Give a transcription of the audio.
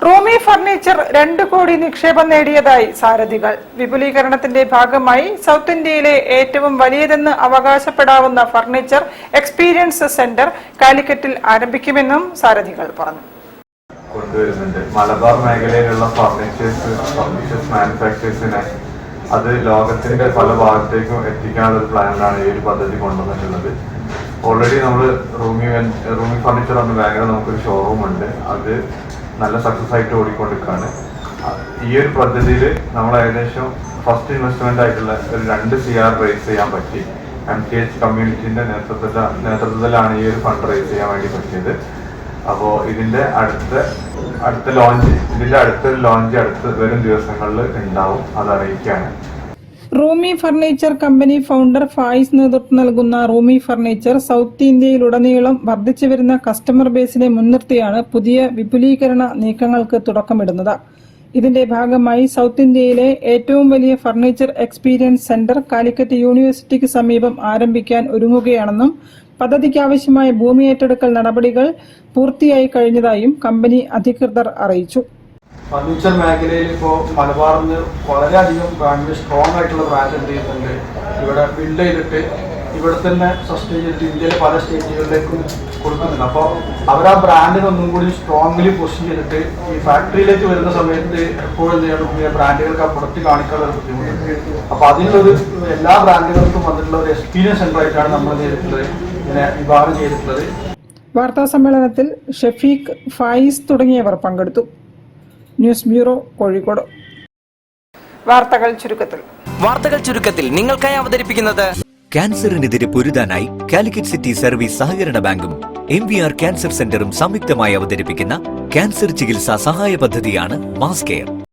റൂമി furniture 2 കോടി നിക്ഷേപം നേടിയതായി സാരഥികൾ. വിപുലീകരണത്തിന്റെ ഭാഗമായി സൗത്ത് ഇന്ത്യയിലെ ഏറ്റവും വലിയതെന്ന് അവകാശപ്പെടാവുന്ന ഫർണിച്ചർ എക്സ്പീരിയൻസ് സെന്റർ കാലിക്കറ്റിൽ ആരംഭിക്കുമെന്നും സാരഥികൾ പറഞ്ഞു. കൊണ്ടുവരുന്നുണ്ട് മലബാർ മേഖലയിലുള്ള ഫർണിച്ചേഴ്സ് മാനുഫാക്ചേഴ്സിനെ അത് ലോകത്തിന്റെ പല ഭാഗത്തേക്കും എത്തിക്കാനുള്ള ഒരു പ്ലാനിലാണ് ഈ ഒരു പദ്ധതി കൊണ്ടുവന്നിട്ടുള്ളത്. ഓൾറെഡി നമ്മൾ റൂമി ഫർണിച്ചർ എന്ന മേഖല നമുക്കൊരു ഷോറൂം ഉണ്ട്. അത് നല്ല സക്സസ് ആയിട്ട് ഓടിക്കൊണ്ടിരിക്കുകയാണ്. ഈ ഒരു പദ്ധതിയിൽ നമ്മൾ ഏകദേശം ഫസ്റ്റ് ഇൻവെസ്റ്റ്മെന്റ് ആയിട്ടുള്ള ഒരു 2 CR റേസ് ചെയ്യാൻ പറ്റി. MTH കമ്മ്യൂണിറ്റിന്റെ നേതൃത്വത്തിലാണ് ഈ ഒരു ഫണ്ട് റേസ് ചെയ്യാൻ വേണ്ടി പറ്റിയത്. അപ്പോൾ ഇതിന്റെ അടുത്തൊരു ലോഞ്ച് വരും ദിവസങ്ങളിൽ ഉണ്ടാവും. അത് അറിയിക്കുകയാണ്. റൂമി ഫർണിച്ചർ കമ്പനി ഫൗണ്ടർ ഫായിസ് നേതൃത്വം നൽകുന്ന റൂമി ഫർണിച്ചർ സൗത്ത് ഇന്ത്യയിലുടനീളം വർദ്ധിച്ചു വരുന്ന കസ്റ്റമർ ബേസിനെ മുൻനിർത്തിയാണ് പുതിയ വിപുലീകരണ നീക്കങ്ങൾക്ക് തുടക്കമിടുന്നത്. ഇതിന്റെ ഭാഗമായി സൗത്ത് ഇന്ത്യയിലെ ഏറ്റവും വലിയ ഫർണിച്ചർ എക്സ്പീരിയൻസ് സെന്റർ കാലിക്കറ്റ് യൂണിവേഴ്സിറ്റിക്ക് സമീപം ആരംഭിക്കാൻ ഒരുങ്ങുകയാണെന്നും പദ്ധതിക്ക് ആവശ്യമായ ഭൂമി ഏറ്റെടുക്കൽ നടപടികൾ പൂർത്തിയായി കഴിഞ്ഞതായും കമ്പനി അധികൃതർ അറിയിച്ചു. ഫർണിച്ചർ മേഖലയിൽ ഇപ്പോൾ മലബാറിന് വളരെയധികം ബ്രാൻഡ് സ്ട്രോങ് ആയിട്ടുള്ള ബ്രാൻഡ് എന്ത് ചെയ്യുന്നുണ്ട്, ഇവിടെ ബിൽഡ് ചെയ്തിട്ട് ഇവിടെ തന്നെ സസ്റ്റെയിൻ ചെയ്തിട്ട് ഇന്ത്യയിലെ പല സ്റ്റേറ്റുകളിലേക്കും കൊടുക്കുന്നുണ്ട്. അപ്പോൾ അവർ ആ ബ്രാൻഡിനെ ഒന്നും കൂടി സ്ട്രോങ്ലി പൊസിഷൻ ചെയ്തിട്ട് ഈ ഫാക്ടറിയിലേക്ക് വരുന്ന സമയത്ത് എപ്പോഴും ബ്രാൻഡുകൾക്ക് ആ പ്രൊഡക്റ്റ് കാണിക്കാനുള്ള ബുദ്ധിമുട്ടുണ്ട്. അപ്പോൾ അതിനുള്ളൊരു എല്ലാ ബ്രാൻഡുകൾക്കും വന്നിട്ടുള്ള ഒരു എക്സ്പീരിയൻസ് സെൻ്റർ ആയിട്ടാണ് നമ്മൾ ചെയ്തിട്ടുള്ളത്, ഇങ്ങനെ വിഭാവനം ചെയ്തിട്ടുള്ളത്. വാർത്താ സമ്മേളനത്തിൽ ഷഫീഖ്, ഫായിസ് തുടങ്ങിയവർ പങ്കെടുത്തു. News bureau, Kozhikode. വാർത്തകൾ ചുരുക്കത്തിൽ നിങ്ങൾക്കായി അവതരിപ്പിക്കുന്നത് ക്യാൻസറിനെതിരെ പൊരുതാനായി കാലിക്കറ്റ് സിറ്റി സർവീസ് സഹകരണ ബാങ്കും MVR ക്യാൻസർ സെന്ററും സംയുക്തമായി അവതരിപ്പിക്കുന്ന ക്യാൻസർ ചികിത്സാ സഹായ പദ്ധതിയാണ് മാസ് കെയർ.